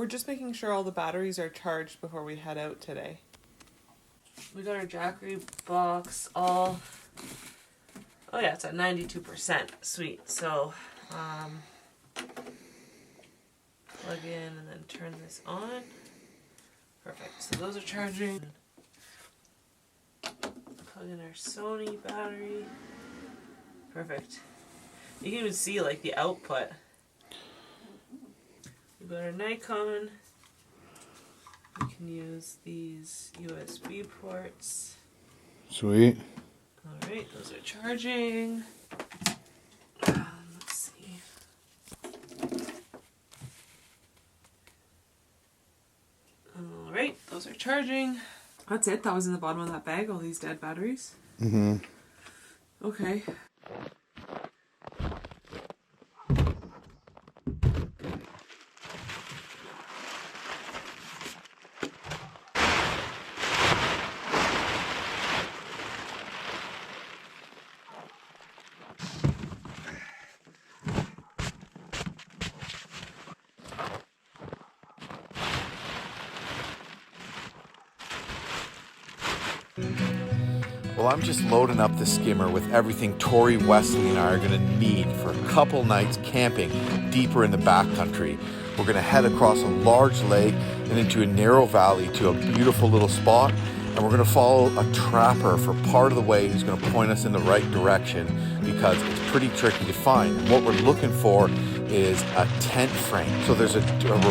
We're just making sure all the batteries are charged before we head out today. We got our Jackery box all... Oh yeah, it's at 92%. Sweet. So, plug in and then turn this on. Perfect. So those are charging. Plug in our Sony battery. Perfect. You can even see like the output. We've got our Nikon. We can use these USB ports. Sweet. Alright, those are charging. Let's see. Alright, those are charging. That's it. That was in the bottom of that bag, all these dead batteries. Mm-hmm. Okay. Well, I'm just loading up the skimmer with everything Tori, Wesley, and I are going to need for a couple nights camping deeper in the backcountry. We're going to head across a large lake and into a narrow valley to a beautiful little spot, and we're going to follow a trapper for part of the way who's going to point us in the right direction because it's pretty tricky to find. And what we're looking for is a tent frame. So there's a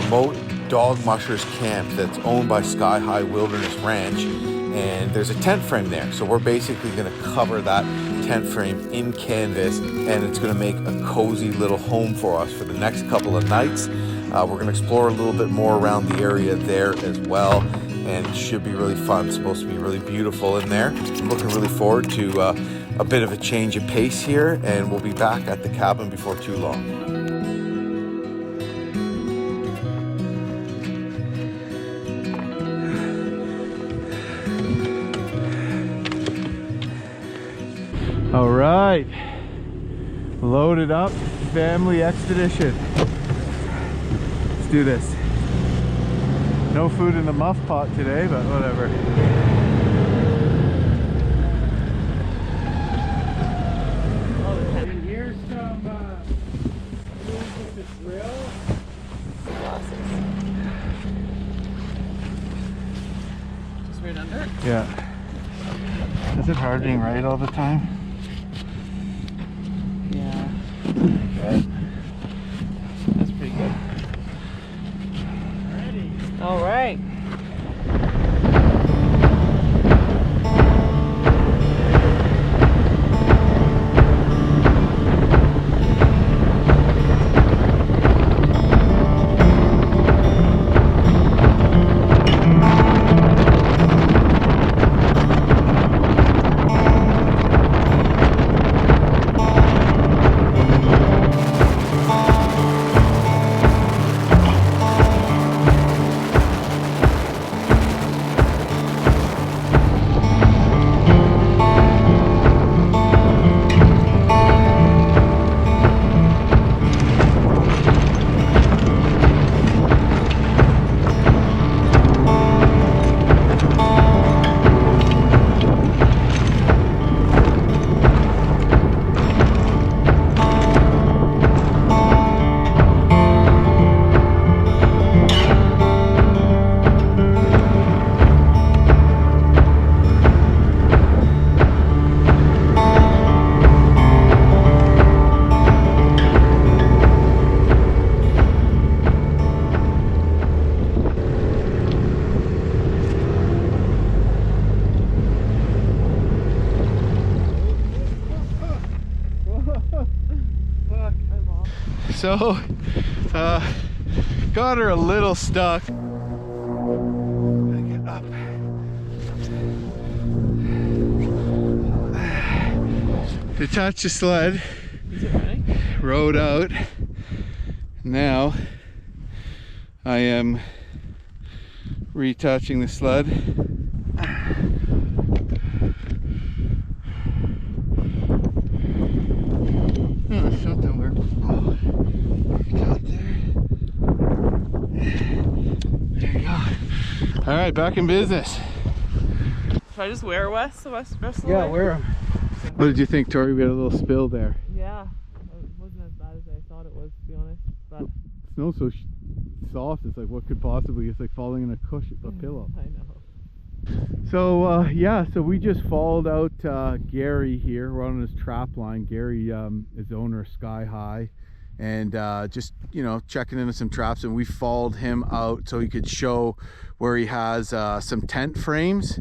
remote dog mushers camp that's owned by Sky High Wilderness Ranch, and there's a tent frame there. So we're basically going to cover that tent frame in canvas, and it's going to make a cozy little home for us for the next couple of nights. We're going to explore a little bit more around the area there as well, and it should be really fun. It's supposed to be really beautiful in there. I'm looking really forward to a bit of a change of pace here, and we'll be back at the cabin before too long. All right, loaded up, family expedition. Let's do this. No food in the muff pot today, but whatever. And here's some food with the grill. Just right under? Yeah. Is it hard being right all the time? Yeah. Okay. That's pretty good. Alrighty. All right. So, got her a little stuck. Gotta get up. Detached the sled. Is it running? Rode out. Now, I am retouching the sled. Oh, something worked. Oh, got there. All right, back in business. Should I just wear West the Yeah, wear them. What did you think, Tori? We had a little spill there. Yeah, it wasn't as bad as I thought it was, to be honest. But Snow's so soft, it's like what could possibly, it's like falling in a cushion, a pillow. I know. So yeah, so we just followed out Gary here. We're on his trap line. Gary is the owner of Sky High, and just, you know, checking into some traps, and we followed him out so he could show where he has some tent frames.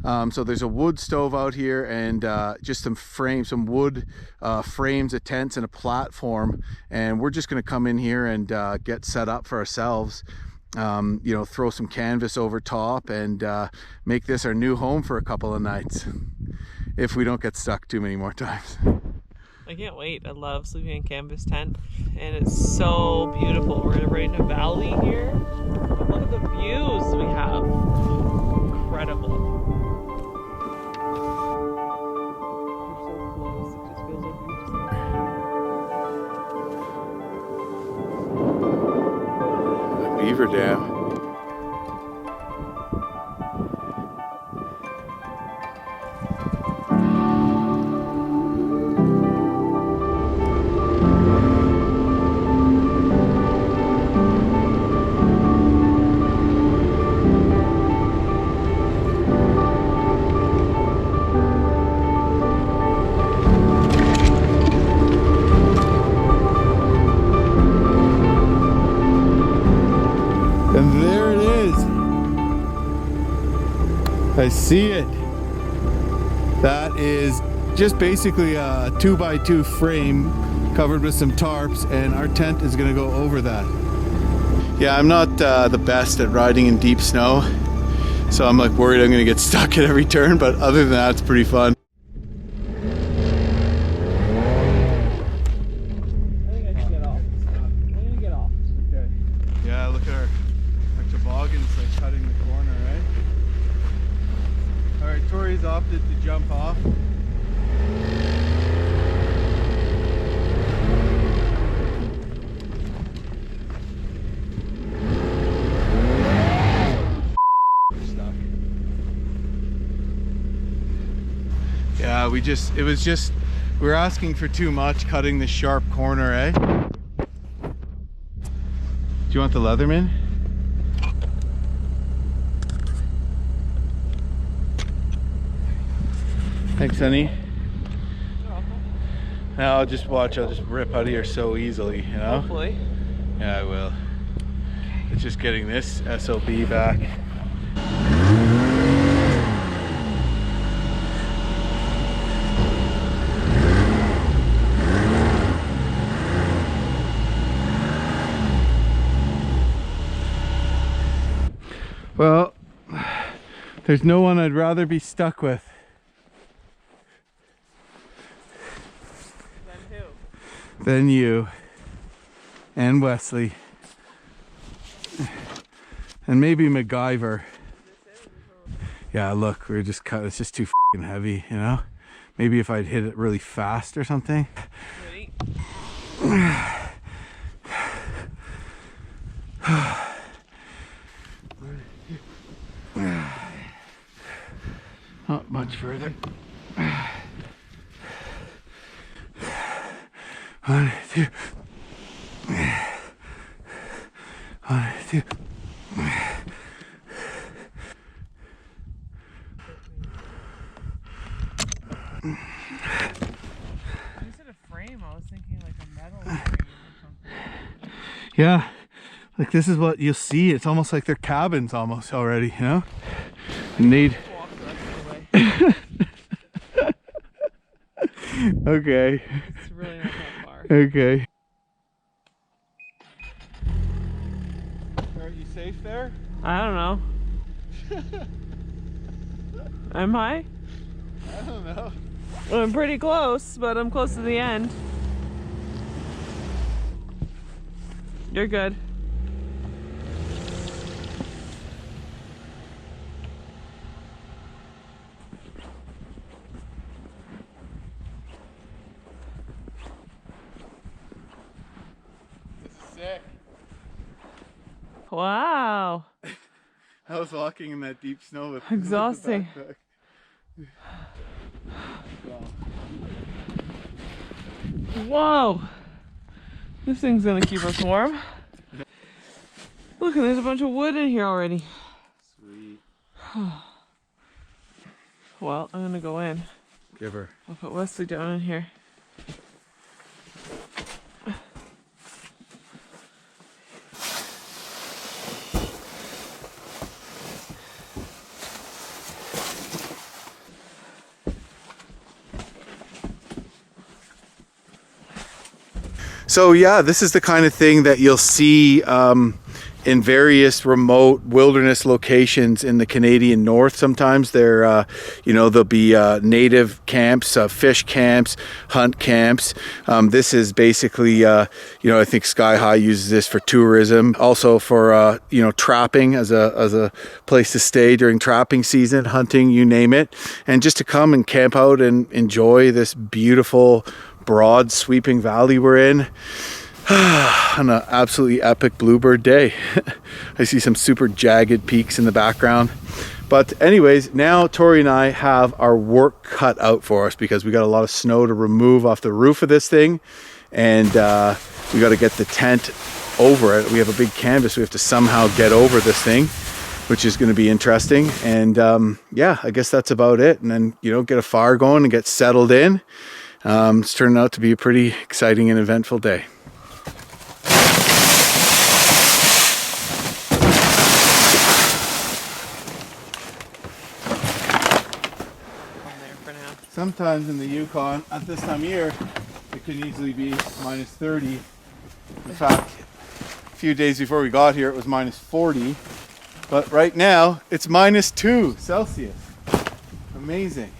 So there's a wood stove out here, and just some frames, some wood frames of tents and a platform, and we're just going to come in here and get set up for ourselves. You know, throw some canvas over top and make this our new home for a couple of nights, if we don't get stuck too many more times. I can't wait. I love sleeping in canvas tent, and it's so beautiful. We're right in a valley here. But look at the views we have. Incredible. We're so close. It just feels like we just... Beaver Dam. And there it is. I see it. That is just basically a 2x2 frame covered with some tarps, and our tent is gonna go over that. Yeah, I'm not the best at riding in deep snow, so I'm like worried I'm gonna get stuck at every turn, but other than that, it's pretty fun. I think I can get off. I'm gonna get off. Okay. Yeah, look at our toboggan's like cutting the corner, right? Alright, Tori's opted to jump off. We're stuck. Yeah, we were asking for too much cutting the sharp corner, eh? Do you want the Leatherman? Thanks, honey. Now I'll just watch, I'll just rip out of here so easily, you know? Hopefully. Yeah, I will. It's just getting this SOB back. Well, there's no one I'd rather be stuck with. Than you and Wesley and maybe MacGyver. Yeah, look, we're just cut. It's just too fucking heavy, you know. Maybe if I'd hit it really fast or something. Ready? Not much further. 1, 2. 1, 2. You said a frame, I was thinking like a metal frame or something. Yeah, like this is what you'll see. It's almost like they're cabins almost already, you know? Need. Walk the rest of the way. Okay. It's really not that far. Okay. Are you safe there? I don't know. Am I? I don't know. Well, I'm pretty close, but I'm close to the end. You're good. This is sick. Wow. I was walking in that deep snow with exhausting. With the backpack. Whoa! This thing's gonna keep us warm. Look, and there's a bunch of wood in here already. Sweet. Well, I'm gonna go in. Give her. I'll put Wesley down in here. So yeah, this is the kind of thing that you'll see in various remote wilderness locations in the Canadian North. Sometimes they're, there'll be native camps, fish camps, hunt camps. This is basically, I think Sky High uses this for tourism, also for, trapping as a place to stay during trapping season, hunting, you name it, and just to come and camp out and enjoy this beautiful, broad, sweeping valley we're in. On an absolutely epic bluebird day. I see some super jagged peaks in the background. But anyways, now Tori and I have our work cut out for us because we got a lot of snow to remove off the roof of this thing. And we got to get the tent over it. We have a big canvas. We have to somehow get over this thing, which is going to be interesting. And yeah, I guess that's about it. And then, get a fire going and get settled in. It's turning out to be a pretty exciting and eventful day. Sometimes in the Yukon, at this time of year, it can easily be minus 30. In fact, a few days before we got here, it was minus 40. But right now, it's minus 2 Celsius. Amazing.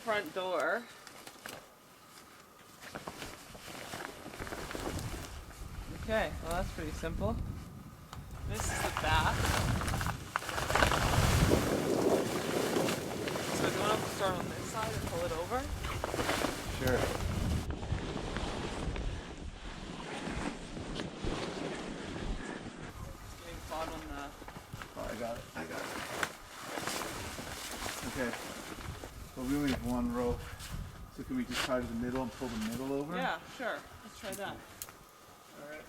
Front door. Okay, well that's pretty simple. This is the bath. So do you want to start on this side and pull it over? Sure. It's getting caught on the... Oh, I got it. Okay. Well, we only have one rope, so can we just tie to the middle and pull the middle over? Yeah, sure. Let's try that. Alright.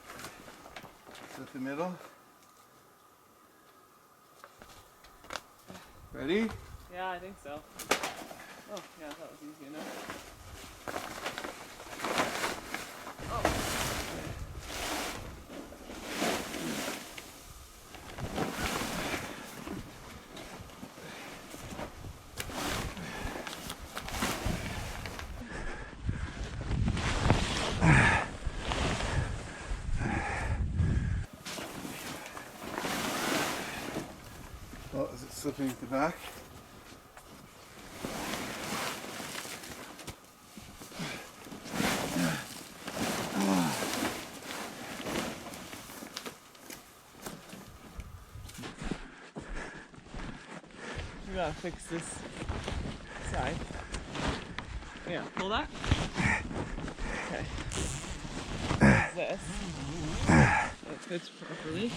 Is that the middle? Ready? Yeah, I think so. Oh, yeah, that was easy enough. Oh. Oh, is it slipping at the back? We gotta fix this side. Yeah, pull that. Okay. This. That fits properly.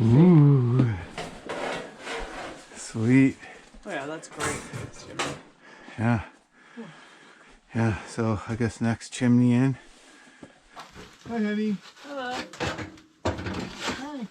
Ooh. Sweet. Oh yeah, that's great. Yeah. Yeah, so I guess next chimney in. Hi, honey. Hello. Hi.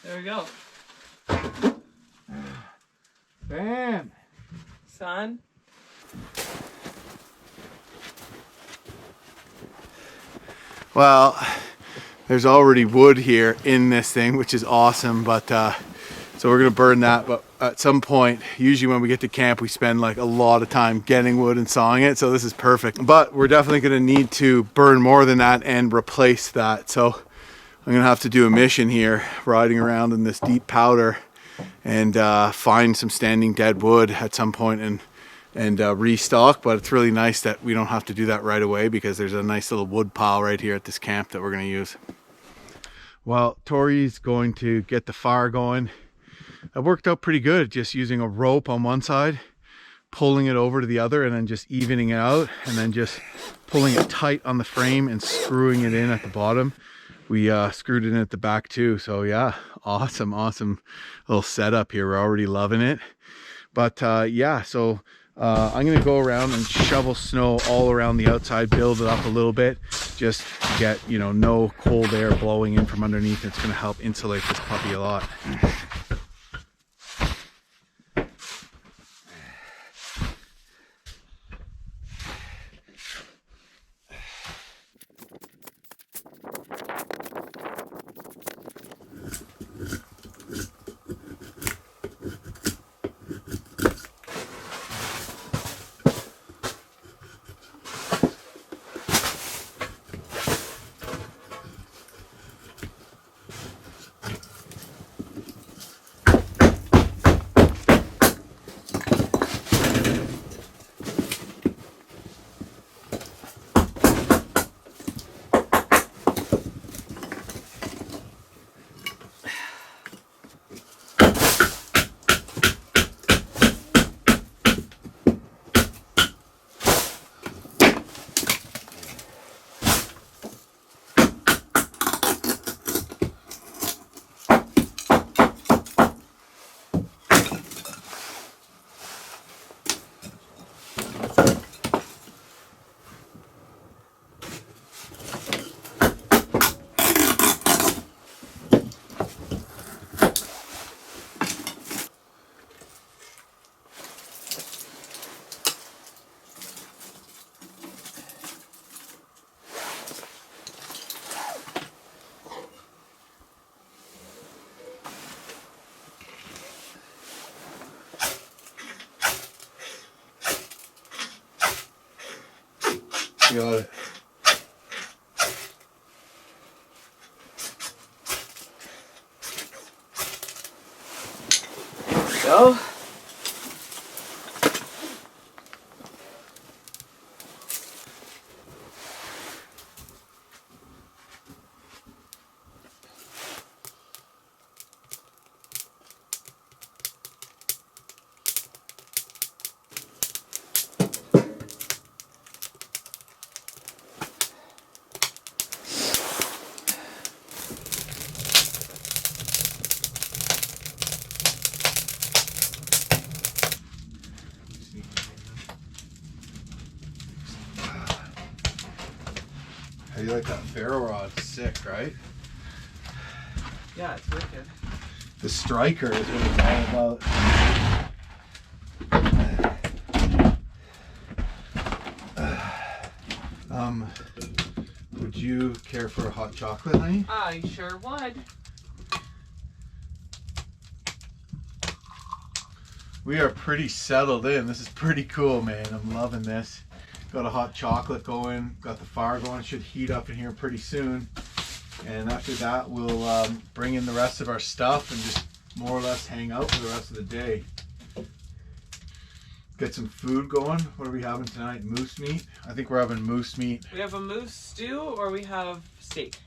There we go. Bam. Son. Well, there's already wood here in this thing, which is awesome, but so we're gonna burn that. But at some point, usually when we get to camp, we spend like a lot of time getting wood and sawing it, so this is perfect. But we're definitely gonna need to burn more than that and replace that. So I'm gonna have to do a mission here, riding around in this deep powder and find some standing dead wood at some point and restock. But it's really nice that we don't have to do that right away, because there's a nice little wood pile right here at this camp that we're going to use. Well, Tori's going to get the fire going. That worked out pretty good, just using a rope on one side, pulling it over to the other, and then just evening it out, and then just pulling it tight on the frame and screwing it in at the bottom. We screwed it in at the back too. So yeah, awesome little setup here. We're already loving it. But yeah, so I'm gonna go around and shovel snow all around the outside, build it up a little bit, just to get, you know, no cold air blowing in from underneath. It's gonna help insulate this puppy a lot. Got it. There we go. How do you like that ferro rod? Sick, right? Yeah, it's wicked. The striker is what it's all about. Would you care for a hot chocolate, honey? I sure would. We are pretty settled in. This is pretty cool, man. I'm loving this. Got a hot chocolate going, got the fire going, should heat up in here pretty soon. And after that, we'll bring in the rest of our stuff and just more or less hang out for the rest of the day. Get some food going. What are we having tonight? Moose meat? I think we're having moose meat. We have a moose stew or we have steak.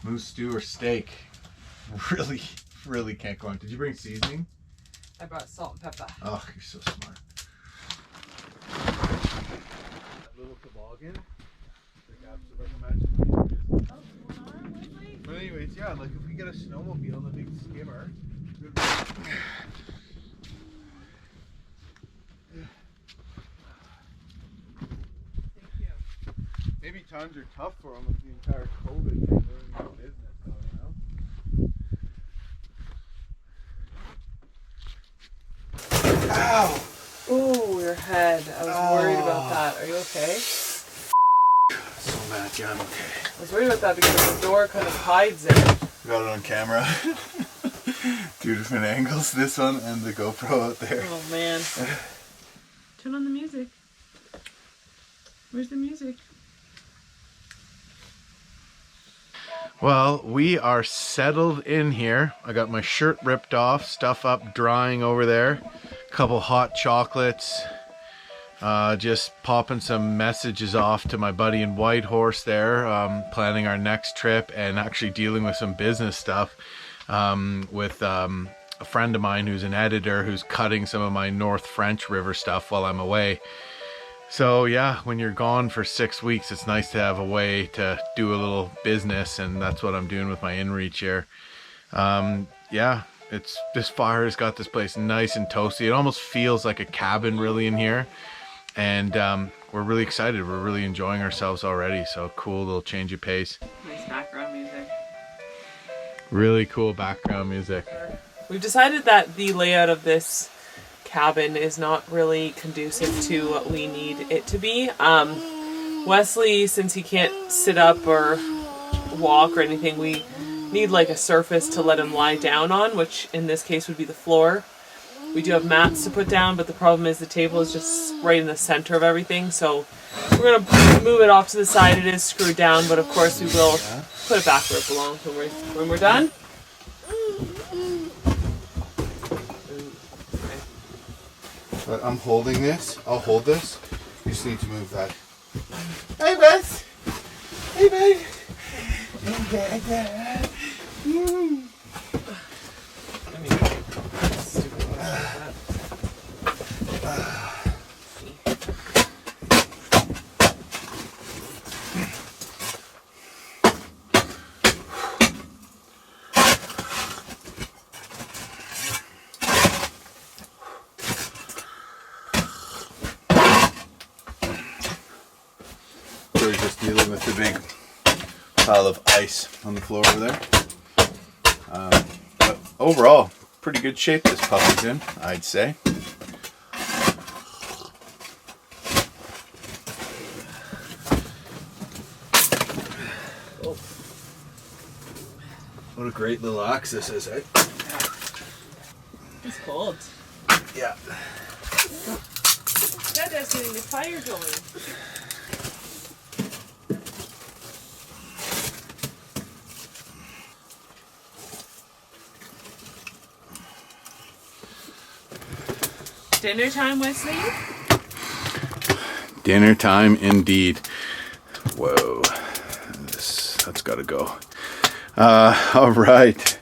Moose stew or steak. Really can't go on. Did you bring seasoning? I brought salt and pepper. Oh, you're so smart. That little toboggan. But anyways, yeah, like if we get a snowmobile and a big skimmer. Maybe times are tough for them with the entire COVID thing ruining their business, though, you know? Ow! Oh, your head. I was worried about that. Are you okay? So mad, yeah, I'm okay. I was worried about that because the door kind of hides it. Got it on camera. 2 different angles, this one and the GoPro out there. Oh man. Turn on the music. Where's the music? Well, we are settled in here. I got my shirt ripped off, stuff up drying over there. A couple hot chocolates. Just popping some messages off to my buddy in Whitehorse there, planning our next trip and actually dealing with some business stuff with a friend of mine who's an editor who's cutting some of my North French River stuff while I'm away. So yeah, when you're gone for 6 weeks, it's nice to have a way to do a little business, and that's what I'm doing with my InReach here. Yeah, this fire has got this place nice and toasty. It almost feels like a cabin really in here, and we're really excited. We're really enjoying ourselves already. So cool little change of pace. Nice background music. Really cool background music. We've decided that the layout of this cabin is not really conducive to what we need it to be. Wesley, since he can't sit up or walk or anything, we need like a surface to let him lie down on, which in this case would be the floor. We do have mats to put down, but the problem is the table is just right in the center of everything, so we're going to move it off to the side. It is screwed down, but of course we will put it back where it belongs when we're done. But I'm holding this. I'll hold this. You just need to move that. Hey, Beth. Hey, babe. We're just dealing with the big pile of ice on the floor over there. But overall, pretty good shape this puppy's in, I'd say. What a great little axe this is, eh? It's cold. Yeah. That's getting the fire going. Dinner time, Wesley? Dinner time indeed. Whoa. That's got to go. All right.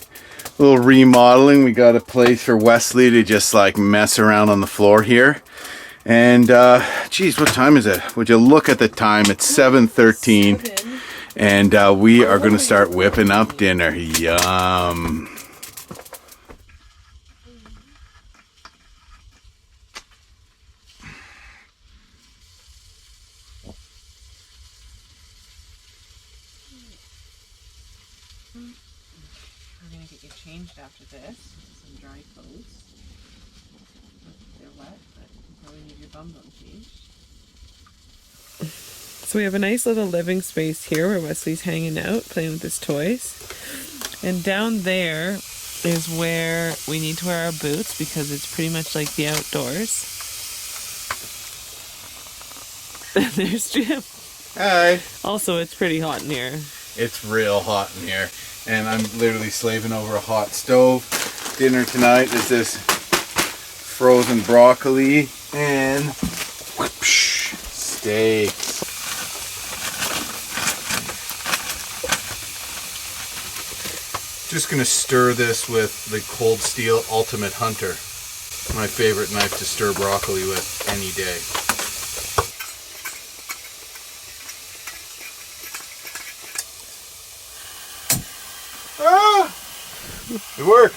A little remodeling. We got a place for Wesley to just like mess around on the floor here. And geez, what time is it? Would you look at the time? It's 7:13. And we are going to start whipping up dinner. Yum. We're going to get you changed after this. Some dry clothes. They're wet, but you probably need your bum changed. So we have a nice little living space here where Wesley's hanging out, playing with his toys. And down there is where we need to wear our boots because it's pretty much like the outdoors. There's Jim. Hi. Also, it's pretty hot in here. It's real hot in here. And I'm literally slaving over a hot stove. dinner tonight is this frozen broccoli and whoosh, steaks. Just gonna stir this with the Cold Steel Ultimate Hunter. My favorite knife to stir broccoli with any day. Ah! It worked!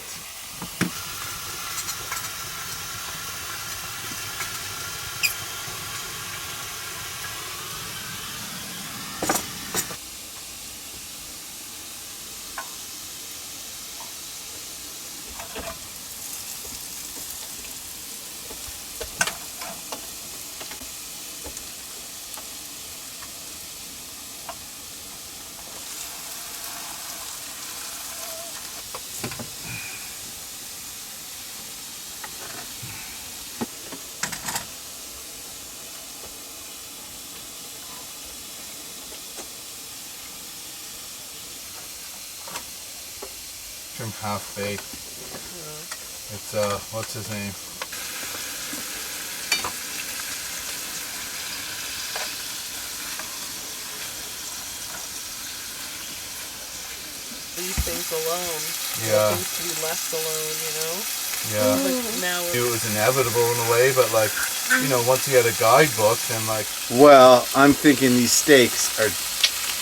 Trim half baked. It's what's his name? These things alone. Yeah. Things to be left alone, you know? Yeah. Like now It was inevitable in a way, but like, you know, once you had a guidebook, then like... Well, I'm thinking these steaks are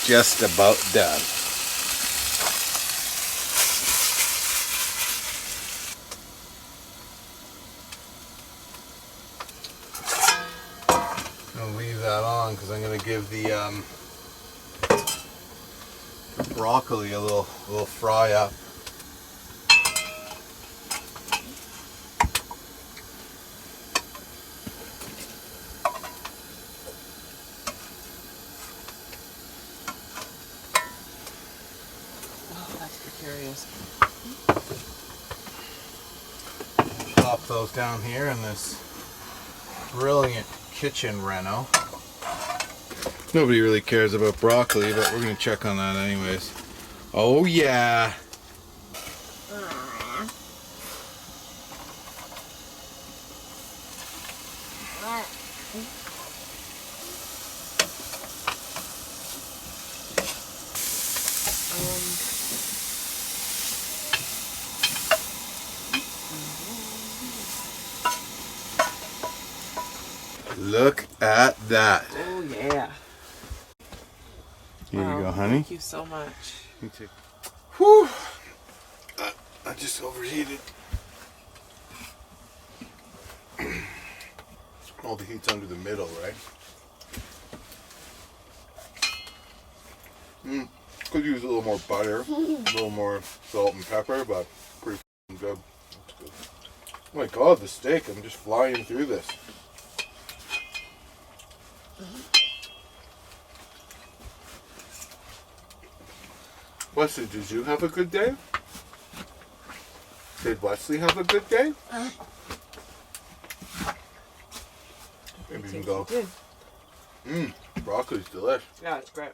just about done. I'll leave that on because I'm going to give the broccoli a little fry up. oh, that's precarious. Plop those down here in this brilliant kitchen reno. Nobody really cares about broccoli, but we're going to check on that anyways. Oh yeah! Look at that. Oh yeah. Here Wow, you go, honey. Thank you so much. You take. Whew! I just overheated. All the heat's under the middle, right? Could use a little more butter, a little more salt and pepper, but pretty good. That's good. Oh my god, the steak! I'm just flying through this. Wesley, did you have a good day? Did Wesley have a good day? Maybe you can go. Broccoli's delish. Yeah, it's great.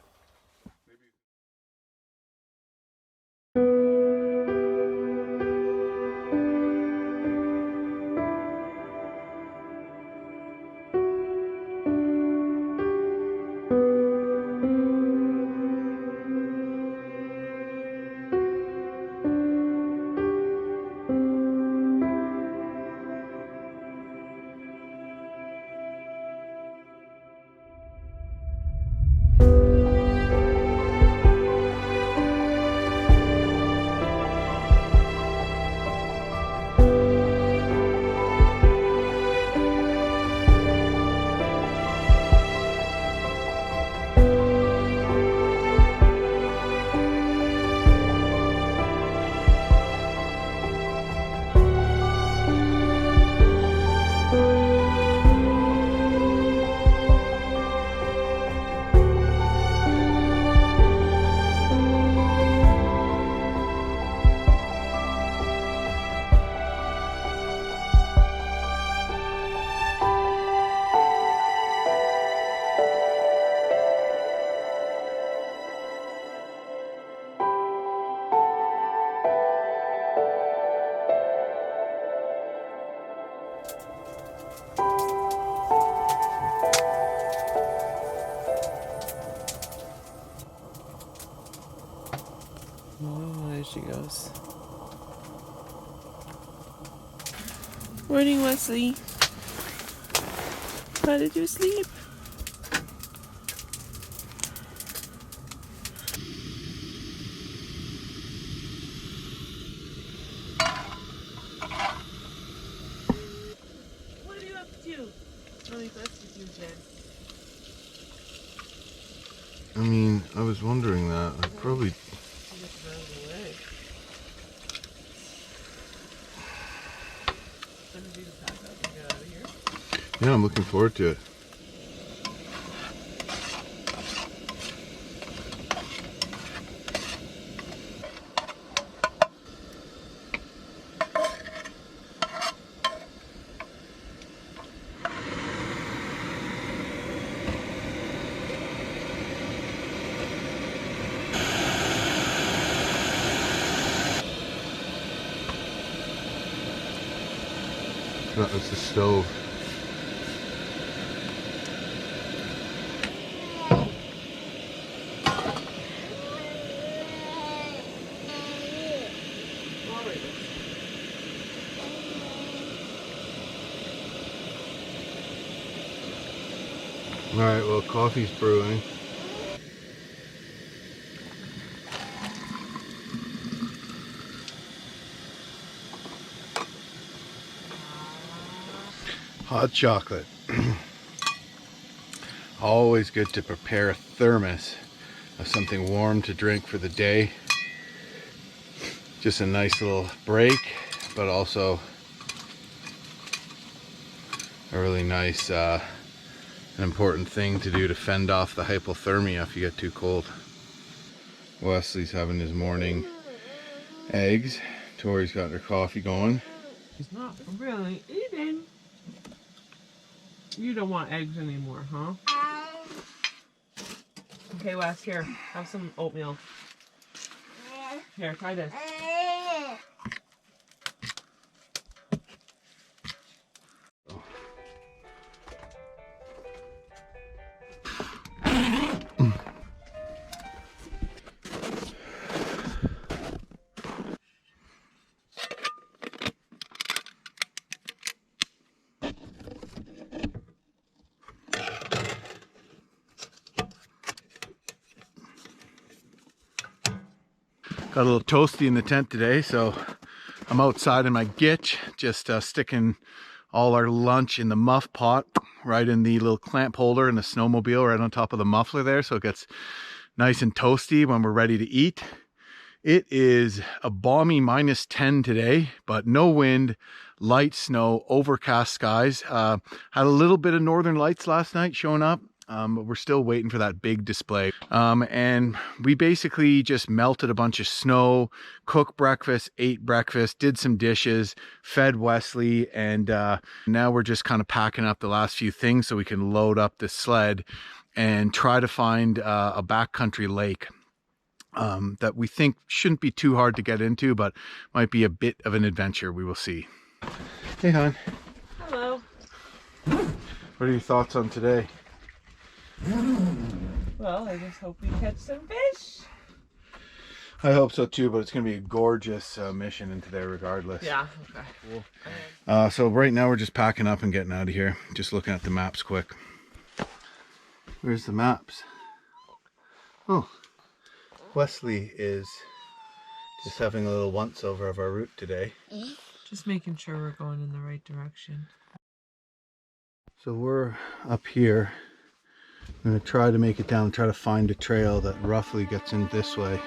Oh, there she goes. Morning, Wesley. How did you sleep? What are you up to? Really blessed with you, Jen. I mean, I was wondering that. I probably... Yeah, I'm looking forward to it. That was the stove. Alright, well, coffee's brewing. Hot chocolate. Always good to prepare a thermos of something warm to drink for the day. Just a nice little break, but also a really nice, an important thing to do to fend off the hypothermia if you get too cold. Wesley's having his morning eggs. Tori's got her coffee going. He's not really eating. You don't want eggs anymore, huh? Okay, Wes, here, have some oatmeal. Here, try this. Got a little toasty in the tent today, so I'm outside in my gitch, just sticking all our lunch in the muff pot, right in the little clamp holder in the snowmobile, right on top of the muffler there, so it gets nice and toasty when we're ready to eat. It is a balmy -10 today, but no wind, light snow, overcast skies. Had a little bit of northern lights last night showing up. But we're still waiting for that big display. And we basically just melted a bunch of snow, cooked breakfast, ate breakfast, did some dishes, fed Wesley, and now we're just kind of packing up the last few things so we can load up the sled and try to find a backcountry lake that we think shouldn't be too hard to get into, but might be a bit of an adventure. We will see. Hey, hon. Hello. What are your thoughts on today? Well, I just hope we catch some fish. I hope so too, but it's going to be a gorgeous mission into there regardless. Yeah, okay. Cool. So right now we're just packing up and getting out of here. Just looking at the maps quick. Where's the maps? Oh, Wesley is just having a little once over of our route today. Just making sure we're going in the right direction. So we're up here. I'm going to try to make it down, try to find a trail that roughly gets in this way.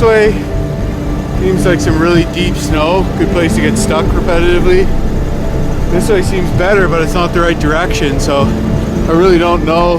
this way seems like some really deep snow, good place to get stuck repetitively. This way seems better, but it's not the right direction, so I really don't know